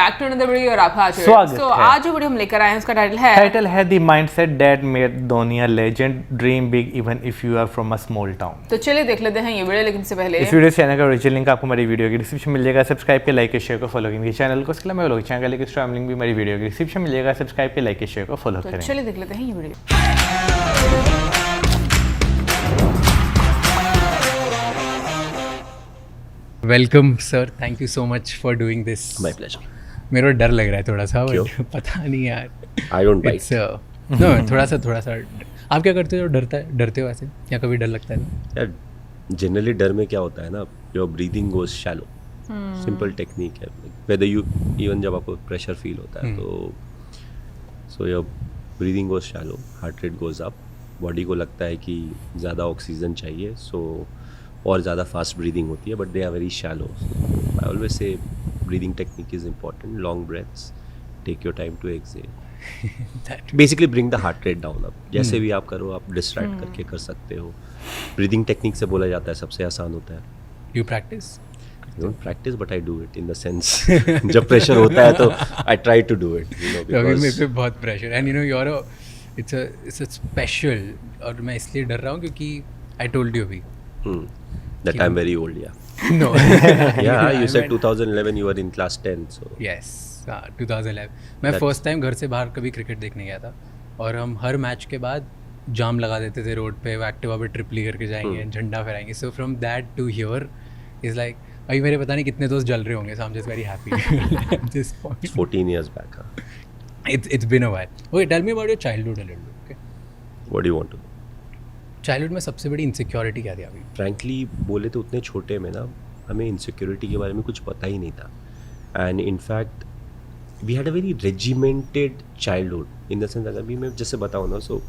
Back to another video और आपका स्वागत सो है। आज जो वीडियो हम लेकर आए हैं उसका टाइटल है the mindset that made Dhoni a legend, dream big even if you are from a small town. तो चलिए देख लेते हैं ये वीडियो, लेकिन इससे पहले इस वीडियो चैनल का ओरिजिनल लिंक आपको मेरी वीडियो की डिस्क्रिप्शन मिल जाएगा। सब्सक्राइब के, लाइक के, शेयर को फॉलो करेंगे चैनल को। इसके अलावा लोग चैनल का लिंक स्ट्रॉम लिंक भी मेरी वीडियो की डिस्क्रिप्शन मिल जाएगा। सब्सक्राइब के, लाइक के, शेयर को फॉलो तो करें। चलिए देख लेते हैं ये video. Welcome sir, thank you so much for doing this. My pleasure. मेरे को डर लग रहा है थोड़ा सा, क्यों? बट पता नहीं यार। I don't bite. It's no, थोड़ा सा आप क्या करते हो? डरते हो ऐसे, या कभी डर लगता है? यार जनरली डर में क्या होता है ना, your breathing goes shallow. Simple technique है, वेदर यू इवन जब आपको प्रेशर फील होता है तो so your breathing goes shallow, heart rate goes up, body को लगता है कि ज़्यादा ऑक्सीजन चाहिए, सो और ज़्यादा फास्ट ब्रीदिंग होती है, but they are very shallow. I always say breathing technique is important. Long breaths, take your time to exhale, basically bring the heart rate down. अब जैसे भी आप करो, आप डिस्ट्रैक्ट करके कर सकते हो। ब्रीदिंग टेक्निक से बोला जाता है सबसे आसान होता है। You practice? I don't practice, but I do it in the sense जब प्रेशर होता है तो I try to do it, you know, अभी मेरे because पे बहुत प्रेशर, and you know your it's a special, और मैं इसलिए डर रहा हूँ क्योंकि आई टोल्ड यू अभी that I'm very old, yeah. No Yeah, you said 2011 you were in class 10, so yes 2011 मैं फर्स्ट टाइम घर से बाहर कभी क्रिकेट देखने गया था, और हम हर मैच के बाद जाम लगा देते थे रोड पे, एक्टिवा पे ट्रिपली करके जाएंगे, झंडा फहराएंगे। So from that to here is like, अभी मेरे पता नहीं कितने दोस्त जल रहे होंगे, so I am just very happy at this point. 14 years back, huh? It's been a while. Okay, tell me about your childhood a little bit, okay? What do you want to know? Childhood में सबसे बड़ी insecurity क्या थी अभी? Frankly बोले तो उतने छोटे में ना हमें इनसिक्योरिटी के बारे में कुछ पता ही नहीं था, and in fact we had a very regimented childhood in the sense. अगर भी मैं जैसे बताऊँ ना, सो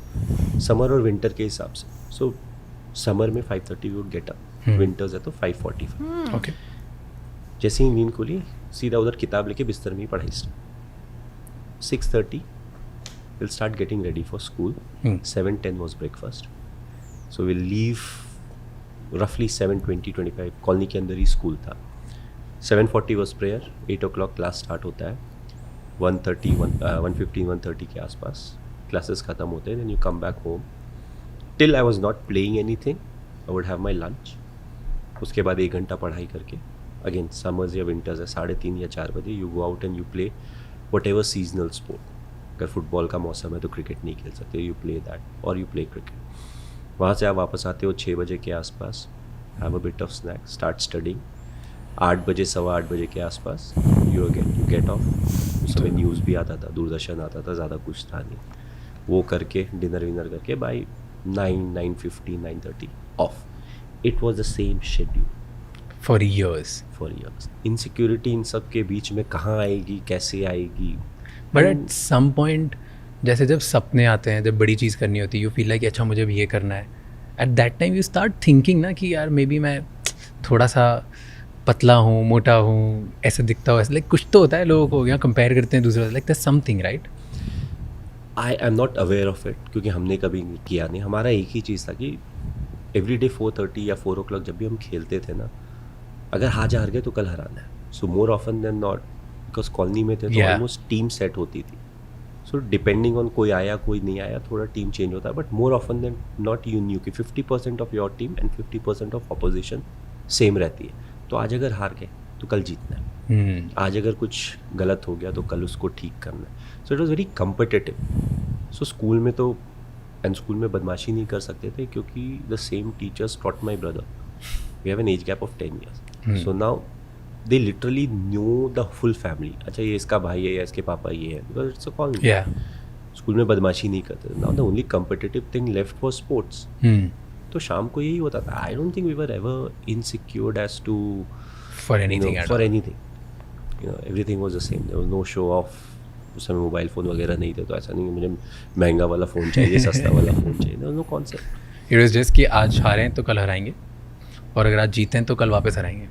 समर और विंटर के हिसाब से, सो समर में 5:30 we would get up, winters है तो 5:45। Okay. जैसे ही नींद खुली, सीधा उधर किताब लेके बिस्तर में ही पढ़ाई start. 6:30 will start getting ready for school. 7:10 was breakfast, so will leave रफली 7:20-25। कॉलोनी के अंदर ही स्कूल था। 7:40 was prayer, 8 o'clock class start होता है। 1:15-1:30 के आसपास क्लासेस ख़त्म होते हैं। Then you come back home till I was not playing anything, I would have my lunch. उसके बाद 1 घंटा पढ़ाई करके, अगेन समर्स या विंटर्स है, 3:30 या 4 बजे you go out and you play what ever seasonal sport. अगर फुटबॉल का मौसम है तो क्रिकेट नहीं खेल सकते, यू प्ले दैट और यू प्ले क्रिकेट। वहाँ से आप वापस आते हो 6 बजे के आसपास, have a bit of snack, start studying. 8 बजे 8:15 बजे के आसपास यू गेट ऑफ। उस समय न्यूज़ भी आता था, दूरदर्शन आता था, ज़्यादा कुछ था नहीं। वो करके डिनर विनर करके by 9:50 9:30 of. It was the same schedule For years. For years. Insecurity in सब के बीच में कहाँ आएगी, कैसे आएगी? But at some point, जैसे जब सपने आते हैं, जब बड़ी चीज़ करनी होती है, यू फील लाइक अच्छा मुझे भी ये करना है। At that time you start thinking ना कि यार मे बी मैं थोड़ा सा पतला हूँ, मोटा हूँ, ऐसा दिखता हूँ, ऐसा लाइक कुछ तो होता है, लोगों को यहाँ कंपेयर करते हैं दूसरों से, like that's something, right? I am not aware of it, क्योंकि हमने कभी किया नहीं। हमारा एक ही चीज़ था कि एवरी डे 4:30 या 4 o'clock जब भी हम खेलते थे ना, अगर आज हार गए तो कल हराना है। So more often than not, because कॉलोनी में थे तो Yeah. ऑलमोस्ट टीम सेट होती थी। सो डिपेंडिंग ऑन कोई आया कोई नहीं आया, थोड़ा टीम चेंज होता है, but more often than not you knew कि 50% of your team and 50% of opposition same रहती है। तो आज अगर हार गए तो कल जीतना है, आज अगर कुछ गलत हो गया तो कल उसको ठीक करना है। So it was very competitive. So school में तो स्कूल में बदमाशी नहीं कर सकते थे, क्योंकि the same teachers taught my brother. We have an age gap of 10 years. So now they literally knew the full family. अच्छा ये इसका भाई है या इसके पापा ये है, because it's a colony. Yeah. School में बदमाशी नहीं करते। Now the only competitive thing left for sports. तो शाम को यही होता था। I don't think we were ever insecured as to For anything at for all. Anything. Everything was the same, there was no show off. उस समय mobile phone वगैरह नहीं थे, तो ऐसा नहीं कि मुझे महंगा वाला फ़ोन चाहिए, सस्ता वाला फ़ोन चाहिए, there was no concept. It was just कि आज हारें तो कल हराएंगे, और अगर आज जीतें तो कल वापस हराएंगे।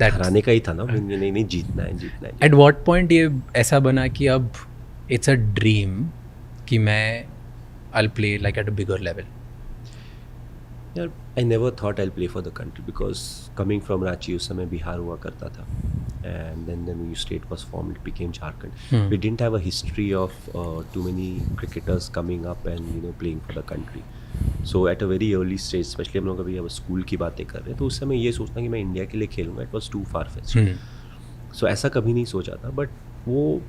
हराने का ही था ना, नहीं जीतना है, जीतना है। एट व्हाट पॉइंट ये ऐसा बना कि अब इट्स अ ड्रीम कि मैं I will play like at a bigger level? यार I never thought I play for the country because coming from Ranchi उस समय बिहार हुआ करता था and then new state was formed it became Jharkhand we didn't have a history of too many cricketers coming up and playing for the country so at a very early stage specially हम लोग अभी अब school की बातें कर रहे हैं तो उस समय ये सोचना कि मैं इंडिया के लिए खेलूंगा it was too far fetched so ऐसा कभी नहीं सोचा था बट वो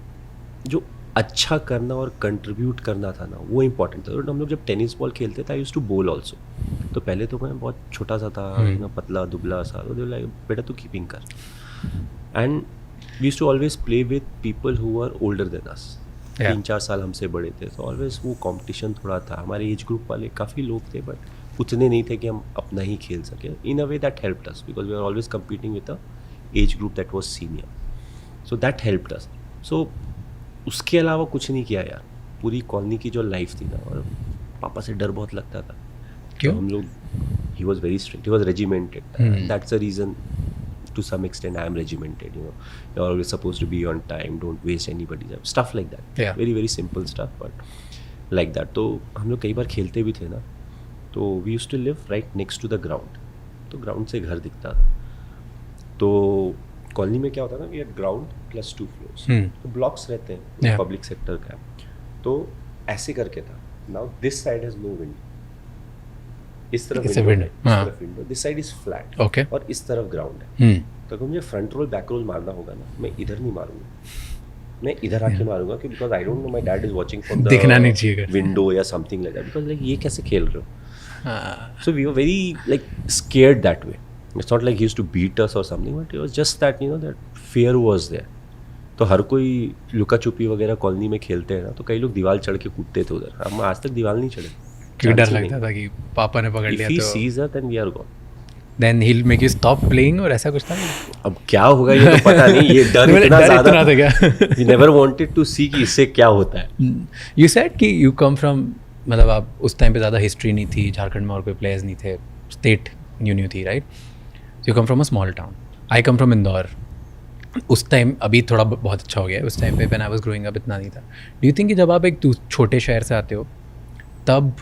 जो अच्छा करना और कंट्रीब्यूट करना था ना वो इम्पॉर्टेंट था तो हम लोग जब टेनिस बॉल खेलते थे आई यूज्ड टू बोल ऑल्सो तो पहले तो मैं बहुत छोटा सा था पतला दुबला सा तो लाइक बेटा तू कीपिंग कर and we used to always play with people who are older than us 3-4 साल हमसे बड़े थे तो ऑलवेज वो कंपटीशन थोड़ा था हमारे एज ग्रुप वाले काफ़ी लोग थे बट उतने नहीं थे कि हम अपना ही खेल सके in a way that helped us because we are always competing with a age group that was senior so that helped us so उसके अलावा कुछ नहीं किया यार पूरी कॉलोनी की जो लाइफ थी ना और पापा से डर बहुत लगता था क्यों? तो हम लोग he was very strict he was regimented that's a reason to some extent I am regimented you are always suppose to be on time don't waste anybody's stuff like that very very simple stuff but like that तो हम लोग कई बार खेलते भी थे ना तो we used to live right next to the ground तो ग्राउंड से घर दिखता था तो कॉलोनी में क्या होता था कि ग्राउंड प्लस 2 फ्लोर्स तो ब्लॉक्स रहते हैं पब्लिक सेक्टर का तो ऐसे करके था now this side has no window इस तरफ window this side is flat okay और इस तरफ ग्राउंड है तो अगर मुझे फ्रंट रोल बैक रोल मारना होगा ना मैं इधर नहीं मारूंगा मैं इधर आके मारूंगा कि because I don't know my dad is watching from the window या something like that because like ये कैसे खेल रहे हो so we were very like scared that way It's not like he used to beat us or something, but it was just that that fear was there. तो हर कोई लुका छुपी वगैरह colony में खेलते हैं ना तो कई लोग दीवार चढ़ के कूदते थे उधर हम आज तक दीवार नहीं चढ़े क्योंकि डर लगता था कि पापा ने पकड़ लिया तो If he sees us then we are gone. Then he'll make you stop playing और ऐसा कुछ था अब क्या होगा ये तो पता नहीं ये डर इतना ज़्यादा था क्या We never wanted to see कि इससे क्या होता है You said कि you come from मतलब आप उस टाइम पे ज़्यादा हिस्ट्री नहीं थी झारखंड में और कोई प्लेयर्स नहीं थे स्टेट न्यू थी right You come from a small town. I come from Indore. उस टाइम अभी थोड़ा बहुत अच्छा हो गया है उस टाइम पे when I was growing up इतना नहीं था. Do you think कि जब आप एक छोटे शहर से आते हो तब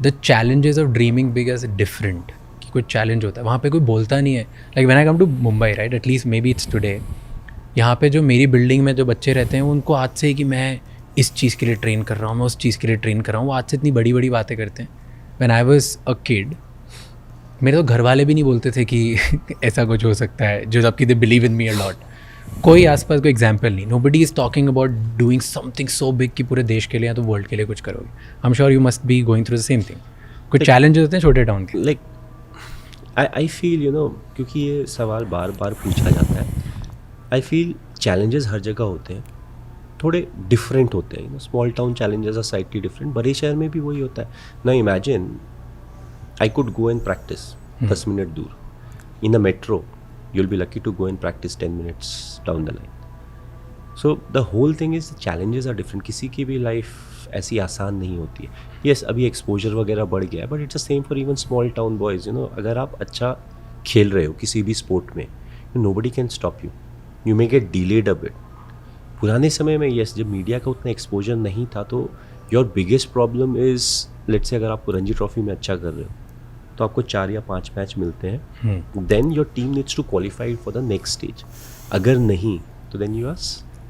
the challenges of dreaming big is different कि कोई challenge होता है वहाँ पे कोई बोलता नहीं है like when I come to Mumbai right at least maybe it's today यहाँ पे जो मेरी बिल्डिंग में जो बच्चे रहते हैं उनको आज से ही कि मैं इस चीज़ के लिए ट्रेन कर रहा हूँ मैं उस चीज़ के लिए ट्रेन कर रहा हूँ वो आज से इतनी बड़ी बड़ी बातें करते हैं when I was a kid मेरे तो घर वाले भी नहीं बोलते थे कि ऐसा कुछ हो सकता है जो जबकि they believe in me a lot कोई आसपास कोई एग्जाम्पल नहीं nobody is talking about doing something so big कि पूरे देश के लिए या तो वर्ल्ड के लिए कुछ करोगे I am sure you must be going through the same thing कुछ चैलेंजेस होते हैं छोटे टाउन के लाइक आई फील क्योंकि ये सवाल बार बार पूछा जाता है आई फील चैलेंजेस हर जगह होते हैं थोड़े डिफरेंट होते हैं small town challenges are slightly different बड़े शहर में भी वही होता है ना imagine I could go and practice 10 minute दूर. In a metro, you'll be lucky to go and practice 10 minutes down the line. So the whole thing is the challenges are different. किसी की भी life ऐसी आसान नहीं होती है. Yes, अभी exposure वगैरह बढ़ गया है, but it's the same for even small town boys. अगर आप अच्छा खेल रहे हो किसी भी sport में, nobody can stop you. You may get delayed a bit. पुराने समय में yes, जब मीडिया का उतना exposure नहीं था तो your biggest problem is let's say अगर आप रणजी ट्रॉफी में अच्छा कर रहे हो तो आपको 4 या 5 मैच मिलते हैं then your team needs to qualify for the next stage अगर नहीं तो then you are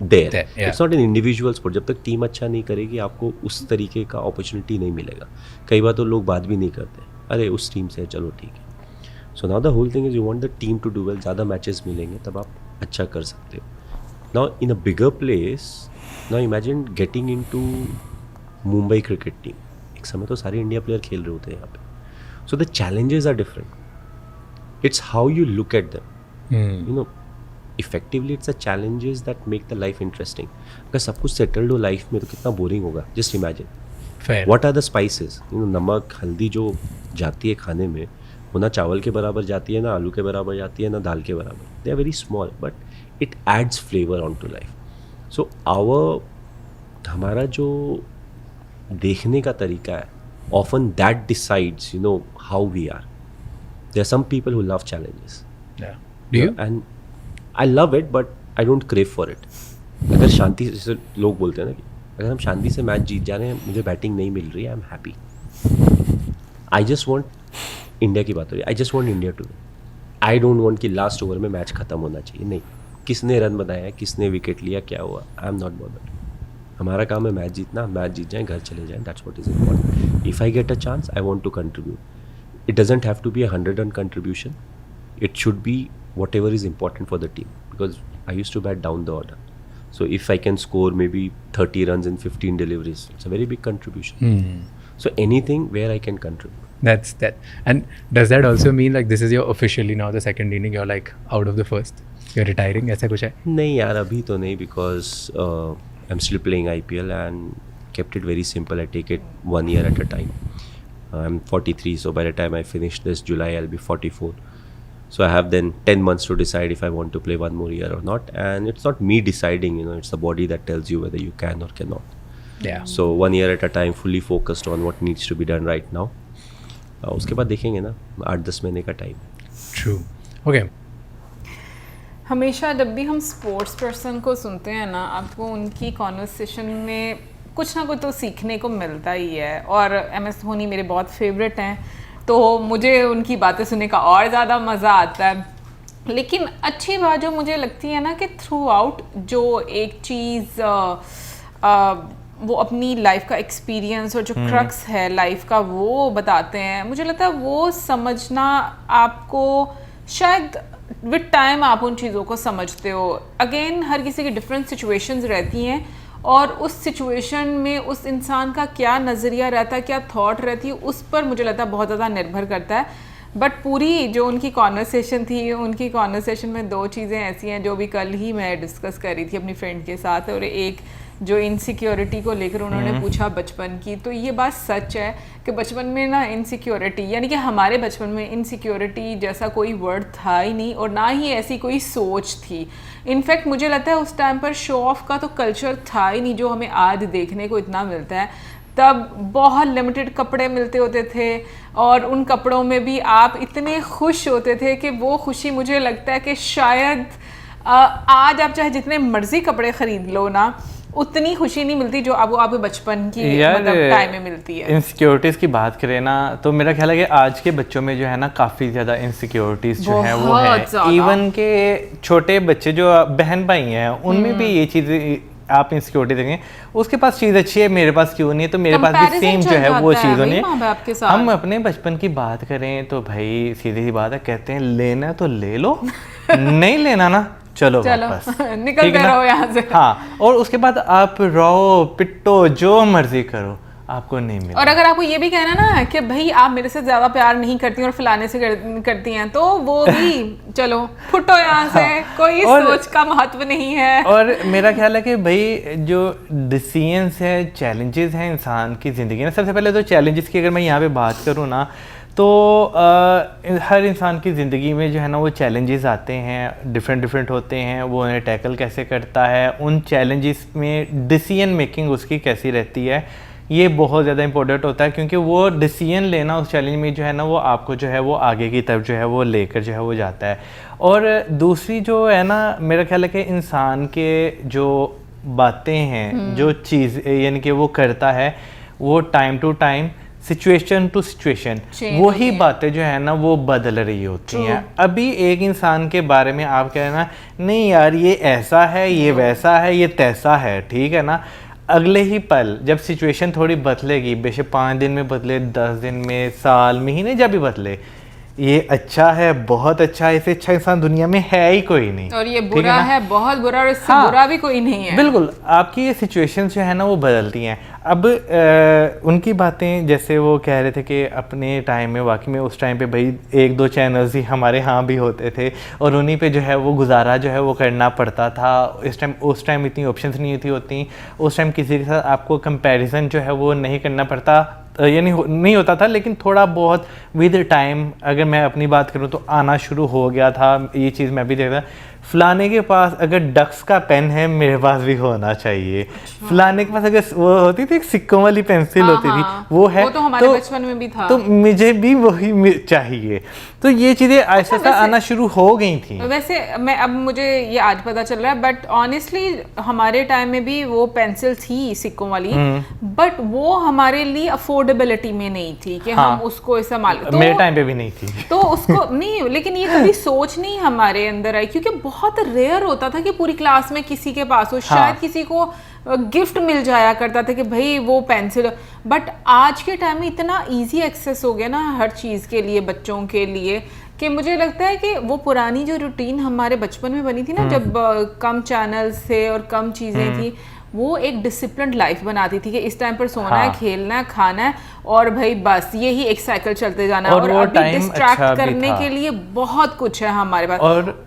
there it's not an individual sport जब तक टीम अच्छा नहीं करेगी आपको उस तरीके का अपॉर्चुनिटी नहीं मिलेगा कई बार तो लोग बात भी नहीं करते अरे उस टीम से चलो ठीक है so now the whole thing is you want the team to do well ज़्यादा मैचेस मिलेंगे तब आप अच्छा कर सकते हो now in a bigger place now imagine getting into Mumbai cricket team एक समय तो सारे इंडिया प्लेयर खेल रहे होते हैं यहाँ पे So the challenges are different. It's how you look at them. Effectively it's the challenges that make the life interesting. अगर सब कुछ settled हो life में तो कितना boring होगा. Just imagine. Fair. What are the spices? नमक हल्दी जो जाती है खाने में वो ना चावल के बराबर जाती है ना आलू के बराबर जाती है ना दाल के बराबर. They are very small but it adds flavor onto life. So हमारा जो देखने का तरीका है often that decides how we are. There are some people who love challenges. Yeah. Do you? And I love it but I don't crave for it. अगर शांति से लोग बोलते हैं ना कि अगर हम शांति से मैच जीत जा रहे हैं मुझे बैटिंग नहीं मिल रही है I am happy I just want India की बात हो रही है, I just want India to win. I don't want कि लास्ट ओवर में मैच खत्म होना चाहिए. नहीं, किसने रन बनाया, किसने विकेट लिया, क्या हुआ, आई एम नॉट बॉदर्ड. हमारा काम है मैच जीतना, मैच जीत जाए, घर चले जाएं. That's what is important. If I get a chance, I want to contribute. It doesn't have to be 100 run contribution. It should be whatever is important for the team, because I used to bat down the order. So if I can score maybe 30 runs in 15 deliveries, it's a very big contribution. So anything where I can contribute. That's that. And does that also mean like this is your officially now the second inning, you're like out of the first, you're retiring, ऐसा कुछ है? नहीं यार, अभी तो नहीं, because I'm still playing IPL and kept it very simple. I take it 1 year at a time. I'm 43, so by the time I finish this July, I'll be 44. So I have then 10 months to decide if I want to play one more year or not. And it's not me deciding, it's the body that tells you whether you can or cannot. Yeah. So 1 year at a time, fully focused on what needs to be done right now. उसके बाद देखेंगे ना, 8-10 महीने का time. True. Okay. हमेशा जब भी हम स्पोर्ट्स पर्सन को सुनते हैं ना, आपको उनकी कॉन्वर्सेशन में कुछ ना कुछ तो सीखने को मिलता ही है. और MS धोनी मेरे बहुत फेवरेट हैं, तो मुझे उनकी बातें सुनने का और ज़्यादा मज़ा आता है. लेकिन अच्छी बात जो मुझे लगती है ना कि थ्रू आउट जो एक चीज़ वो अपनी लाइफ का एक्सपीरियंस और जो क्रक्स है लाइफ का वो बताते हैं, मुझे लगता है वो समझना आपको शायद विद टाइम आप उन चीज़ों को समझते हो. अगेन हर किसी की डिफरेंट सिचुएशंस रहती हैं और उस सिचुएशन में उस इंसान का क्या नज़रिया रहता है, क्या थॉट रहती है, उस पर मुझे लगता है बहुत ज़्यादा निर्भर करता है. बट पूरी जो उनकी कॉन्वर्सेशन थी, उनकी कॉन्वर्सेशन में 2 चीज़ें ऐसी हैं जो भी कल ही मैं डिस्कस कर रही थी अपनी फ्रेंड के साथ. और एक जो इनसिक्योरिटी को लेकर उन्होंने पूछा बचपन की, तो ये बात सच है कि बचपन में ना इनसिक्योरिटी, यानी कि हमारे बचपन में इनसिक्योरिटी जैसा कोई वर्ड था ही नहीं और ना ही ऐसी कोई सोच थी. इनफैक्ट मुझे लगता है उस टाइम पर शो ऑफ का तो कल्चर था ही नहीं जो हमें आज देखने को इतना मिलता है. तब बहुत लिमिटेड कपड़े मिलते होते थे और उन कपड़ों में भी आप इतने खुश होते थे कि वो खुशी मुझे लगता है कि शायद आज आप चाहे जितने मर्जी कपड़े खरीद लो ना, उतनी खुशी नहीं मिलती जो आपको आपके बचपन की मतलब टाइम में मिलती है. इनसिक्योरिटीज की बात करें ना, तो मेरा ख्याल है कि आज के बच्चों में जो है ना काफ़ी ज़्यादा इनसिक्योरिटीज जो है वो है. इवन के छोटे बच्चे जो बहन भाई हैं उनमें भी ये चीज़ आप इनसिक्योरिटी देखें, उसके पास चीज़ अच्छी है मेरे पास क्यों नहीं है, तो मेरे पास भी सेम जो है वो चीज़ होनी है. हम अपने बचपन की बात करें तो भाई सीधी सी बात है, कहते हैं लेना तो ले लो, नहीं लेना ना चलो वापस निकलते रहो यहाँ से. हाँ, और उसके बाद आप रो पिट्टो जो मर्जी करो, आपको नहीं मिलेगा. और अगर आपको ये भी कहना ना कि भाई आप मेरे से ज्यादा प्यार नहीं करती और फलाने से करती हैं, तो वो भी चलो फुटो यहाँ से. हाँ, कोई सोच का महत्व नहीं है. और मेरा ख्याल है कि भाई जो डिसीजंस है, चैलेंजेस हैं इंसान की ज़िंदगी में, सबसे पहले तो चैलेंजेस की अगर मैं यहाँ पे बात करूँ ना, तो हर इंसान की ज़िंदगी में जो है ना वो चैलेंजेस आते हैं, डिफरेंट होते हैं. वो उन्हें टैकल कैसे करता है, उन चैलेंजेस में डिसीजन मेकिंग उसकी कैसी रहती है, ये बहुत ज़्यादा इंपॉर्टेंट होता है. क्योंकि वो डिसीजन लेना उस चैलेंज में जो है ना वो आपको जो है वो आगे की तरफ जो है वो लेकर जो है वो जाता है. और दूसरी जो है ना, मेरा ख्याल है कि इंसान के जो बातें हैं, जो चीज़ यानी कि वो करता है, वो time to time, situation to situation वही बातें जो है ना वो बदल रही होती हैं. अभी एक इंसान के बारे में आप कह रहे ना, नहीं यार ये ऐसा है, ये वैसा है, ये तैसा है, ठीक है ना, अगले ही पल जब सिचुएशन थोड़ी बदलेगी, बेशक 5 दिन में बदले, 10 दिन में, साल, महीने, जब भी बदले, ये अच्छा है, बहुत अच्छा है, इससे अच्छा इंसान दुनिया में है ही कोई नहीं. और ये बुरा है, बहुत बुरा, और इससे बुरा भी कोई नहीं है. बिल्कुल, आपकी ये सिचुएशंस जो है ना वो बदलती हैं. अब उनकी बातें जैसे वो कह रहे थे कि अपने टाइम में वाकई में उस टाइम पे भाई 1-2 चैनल्स ही हमारे यहाँ भी होते थे और उन्हीं पे जो है वो गुजारा जो है वो करना पड़ता था. उस टाइम इतनी ऑप्शंस नहीं होती. उस टाइम किसी के साथ आपको कंपैरिजन जो है वो नहीं करना पड़ता, यानी नहीं होता था, लेकिन थोड़ा बहुत विद टाइम, अगर मैं अपनी बात करूं तो आना शुरू हो गया था. ये चीज़ मैं भी देखता, फलाने के पास अगर डक्स का पेन है मेरे पास भी होना चाहिए, फलाने के पास अगर वो होती थी एक सिक्कों वाली पेंसिल होती थी वो है, वो तो हमारे बचपन में भी था, तो मुझे भी वही चाहिए। तो ये चीज़ें ऐसा आना शुरू हो गई थी। वैसे मैं अब मुझे ये आज पता चल रहा है, बट ऑनेस्टली हमारे टाइम में भी वो पेंसिल थी सिक्कों वाली, बट वो हमारे लिए अफोर्डेबिलिटी में नहीं थी कि हम उसको इस्तेमाल, तो मेरे टाइम पे भी नहीं थी तो उसको नहीं, लेकिन ये कभी सोच नहीं हमारे अंदर आई, क्योंकि बहुत रेयर होता था कि पूरी क्लास में किसी के पास हो, शायद किसी को गिफ्ट मिल जाया करता था कि भाई वो पेंसिल। बट आज के टाइम में इतना इजी एक्सेस हो गया ना हर चीज़ के लिए बच्चों के लिए, कि मुझे लगता है कि वो पुरानी जो रूटीन हमारे बचपन में बनी थी ना, जब कम चैनल्स थे और कम चीज़ें थी, वो एक डिसिप्लिन्ड लाइफ बनाती थी कि इस टाइम पर सोना है, खेलना है, खाना है, और भाई बस यही एक साइकिल चलते जाना है। और अभी डिस्ट्रैक्ट करने के लिए बहुत कुछ है हमारे पास,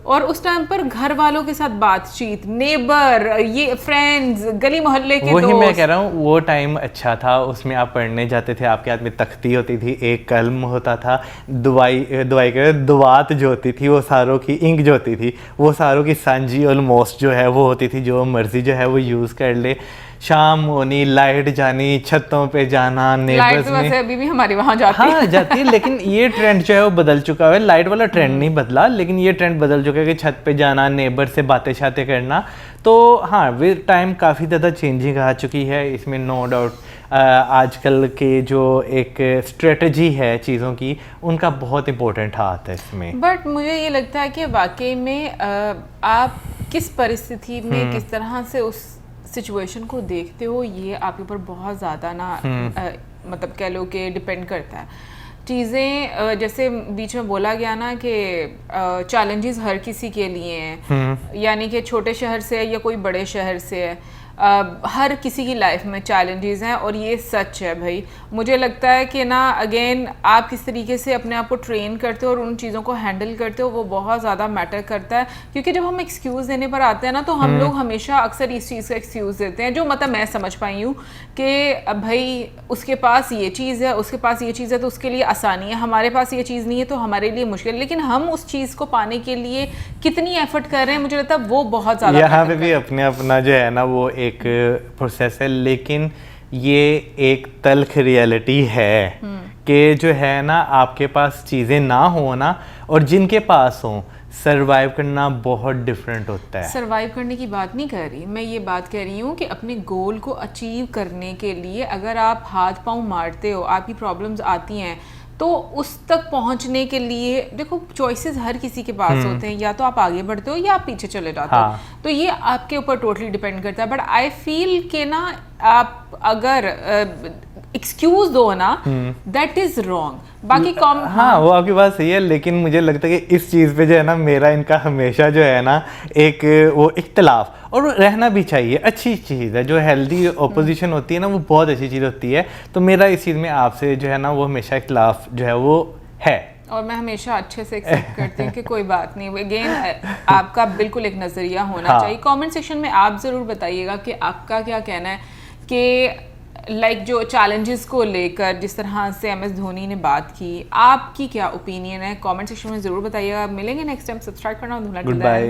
और उस टाइम पर घर वालों के साथ बातचीत, नेबर, ये फ्रेंड्स, गली मोहल्ले के दोस्त, वही मैं कह रहा हूँ वो टाइम अच्छा था। उसमें आप पढ़ने जाते थे, आपके हाथ में तख्ती होती थी, एक कलम होता था, दुआत जो होती थी, वो सारों की इंक जो होती थी, वो सारों की सांझी ऑलमोस्ट जो है वो होती थी, जो मर्जी जो है वो यूज़ कर ले। शाम होनी, लाइट जानी, छतों पे जाना, नेबर्स में, वैसे अभी भी हमारी वहाँ जाती हाँ जाती है, लेकिन ये ट्रेंड जो है वो बदल चुका है। लाइट वाला ट्रेंड नहीं बदला, लेकिन ये ट्रेंड बदल चुका है कि छत पे जाना, नेबर से बातें शातें करना। तो हाँ, विद टाइम काफ़ी ज़्यादा चेंजिंग आ चुकी है, इसमें नो डाउट। आजकल के जो एक स्ट्रेटजी है चीज़ों की, उनका बहुत इंपॉर्टेंट हाथ है इसमें। बट मुझे ये लगता है कि वाकई में आप किस परिस्थिति में किस तरह से उस सिचुएशन को देखते हो, ये आपके ऊपर बहुत ज़्यादा ना मतलब कह लो कि डिपेंड करता है। चीज़ें जैसे बीच में बोला गया ना कि चैलेंजेस हर किसी के लिए हैं, यानी कि छोटे शहर से है या कोई बड़े शहर से है, हर किसी की लाइफ में चैलेंजेस हैं, और ये सच है भाई। मुझे लगता है कि ना अगेन आप किस तरीके से अपने आप को ट्रेन करते हो और उन चीज़ों को हैंडल करते हो, वो बहुत ज़्यादा मैटर करता है। क्योंकि जब हम एक्सक्यूज़ देने पर आते हैं ना, तो हम लोग हमेशा अक्सर इस चीज़ का एक्सक्यूज़ देते हैं, जो मतलब मैं समझ पाई हूँ कि भाई उसके पास ये चीज़ है, उसके पास ये चीज़ है, तो उसके लिए आसानी है, हमारे पास ये चीज़ नहीं है तो हमारे लिए मुश्किल है। लेकिन हम उस चीज़ को पाने के लिए कितनी एफर्ट कर रहे हैं, मुझे लगता है वो बहुत ज़्यादा यहाँ पे भी अपने अपना जो है ना वो एक प्रोसेस है, लेकिन ये एक तल्ख रियलिटी है कि जो है ना आपके पास चीज़ें ना हो ना, और जिनके पास हो, सरवाइव करना बहुत डिफरेंट होता है। सरवाइव करने की बात नहीं कर रही मैं, ये बात कह रही हूँ कि अपने गोल को अचीव करने के लिए अगर आप हाथ पांव मारते हो, आपकी प्रॉब्लम्स आती हैं, तो उस तक पहुंचने के लिए देखो चॉइसेस हर किसी के पास होते हैं, या तो आप आगे बढ़ते हो या आप पीछे चले जाते हो, तो ये आपके ऊपर टोटली डिपेंड करता है। बट आई फील कि ना आप अगर एक्सक्यूज दो ना, दैट इज रॉन्ग। बाकी हाँ वो आपकी बात सही है, लेकिन मुझे लगता है कि इस चीज़ पे जो है ना मेरा इनका हमेशा जो है ना एक वो इख्तिलाफ, और रहना भी चाहिए, अच्छी चीज़ है। जो हेल्दी ओपोजिशन होती है ना वो बहुत अच्छी चीज़ होती है। तो मेरा इस चीज़ में आपसे जो है ना वो हमेशा इख्तिलाफ जो है वो है, और मैं हमेशा अच्छे से एक्सेप्ट करती हूँ कि कोई बात नहीं। अगेन आपका बिल्कुल एक नज़रिया होना चाहिए। कमेंट सेक्शन में आप ज़रूर बताइएगा कि आपका क्या कहना है कि लाइक जो चैलेंजेस को लेकर जिस तरह से MS धोनी ने बात की, आपकी क्या ओपिनियन है, कमेंट सेक्शन में ज़रूर बताइएगा। मिलेंगे नेक्स्ट टाइम, सब्सक्राइब करना भूलना। Good bye.